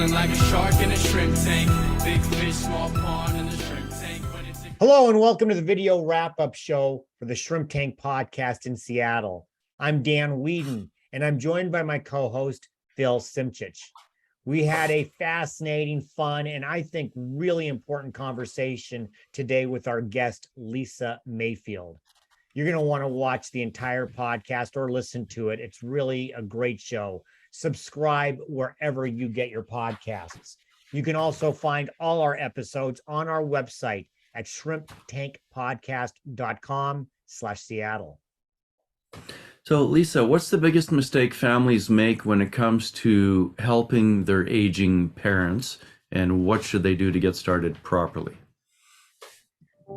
feeling like a shark in a shrimp tank. Big fish, small pond in the shrimp tank. Hello and welcome to the video wrap-up show for the Shrimp Tank podcast in Seattle. I'm Dan Whedon, and I'm joined by my co-host, Phil Simchich. We had a fascinating, fun, and I think really important conversation today with our guest, Lisa Mayfield. You're going to want to watch the entire podcast or listen to it. It's really a great show. Subscribe wherever you get your podcasts. You can also find all our episodes on our website at shrimptankpodcast.com/Seattle. So, Lisa, what's the biggest mistake families make when it comes to helping their aging parents, and what should they do to get started properly?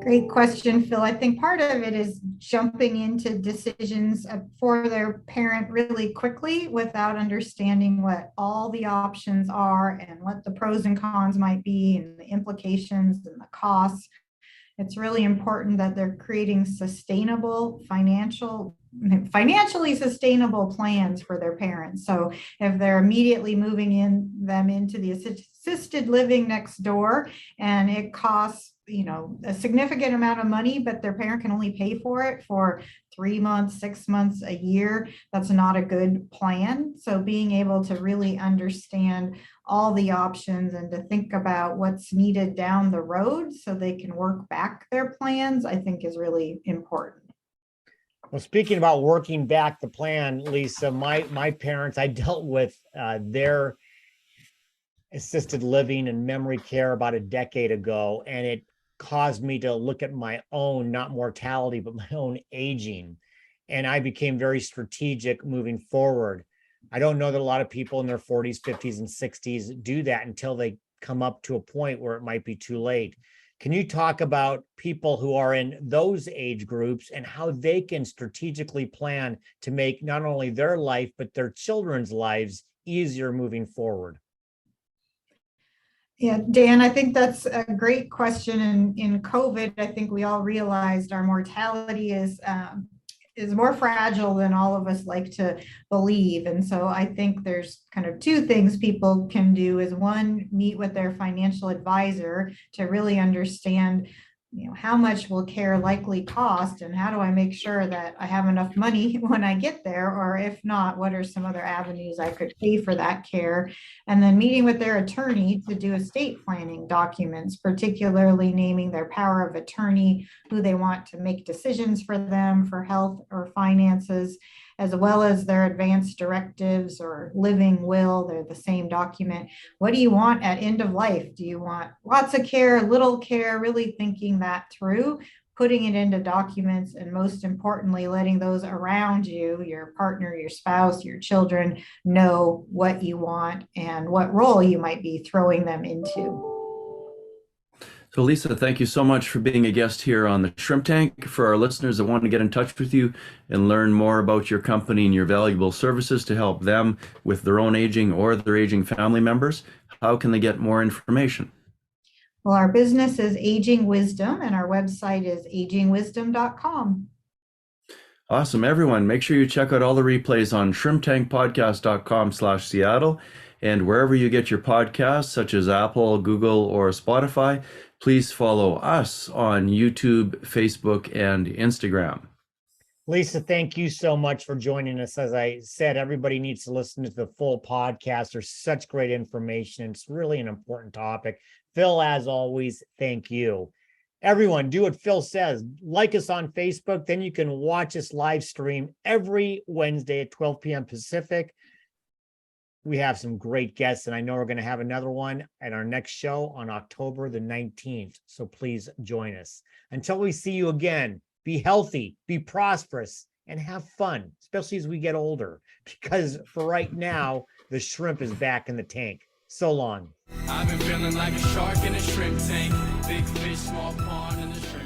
Great question, Phil. I think part of it is jumping into decisions for their parent really quickly without understanding what all the options are and what the pros and cons might be and the implications and the costs. It's really important that they're creating sustainable financially sustainable plans for their parents. So if they're immediately moving them into the assisted living next door and it costs a significant amount of money, but their parent can only pay for it for 3 months, 6 months, a year, that's not a good plan. So being able to really understand all the options and to think about what's needed down the road so they can work back their plans, I think is really important. Well, speaking about working back the plan, Lisa, my parents, I dealt with their assisted living and memory care about a decade ago, and it caused me to look at my own, not mortality, but my own aging. And I became very strategic moving forward. I don't know that a lot of people in their 40s, 50s, and 60s do that until they come up to a point where it might be too late. Can you talk about people who are in those age groups and how they can strategically plan to make not only their life, but their children's lives easier moving forward? Yeah, Dan, I think that's a great question. And in COVID, I think we all realized our mortality is more fragile than all of us like to believe. And so I think there's kind of two things people can do is one, meet with their financial advisor to really understand how much will care likely cost and how do I make sure that I have enough money when I get there, or if not, what are some other avenues I could pay for that care? And then meeting with their attorney to do estate planning documents, particularly naming their power of attorney, who they want to make decisions for them for health or finances, as well as their advanced directives or living will. They're the same document. What do you want at end of life? Do you want lots of care, little care? Really thinking that through, putting it into documents, and most importantly, letting those around you, your partner, your spouse, your children, know what you want and what role you might be throwing them into. So, Lisa, thank you so much for being a guest here on the Shrimp Tank. For our listeners that want to get in touch with you and learn more about your company and your valuable services to help them with their own aging or their aging family members, how can they get more information? Well, our business is Aging Wisdom, and our website is agingwisdom.com. Awesome. Everyone, make sure you check out all the replays on shrimptankpodcast.com/Seattle. And wherever you get your podcasts, such as Apple, Google, or Spotify, please follow us on YouTube, Facebook, and Instagram. Lisa, thank you so much for joining us. As I said, everybody needs to listen to the full podcast. There's such great information. It's really an important topic. Phil, as always, thank you. Everyone, do what Phil says. Like us on Facebook, then you can watch us live stream every Wednesday at 12 p.m. Pacific. We have some great guests, and I know we're going to have another one at our next show on October the 19th. So please join us. Until we see you again, be healthy, be prosperous, and have fun, especially as we get older, because for right now, the shrimp is back in the tank. So long. I've been feeling like a shark in a shrimp tank. Big fish, small pond in the shrimp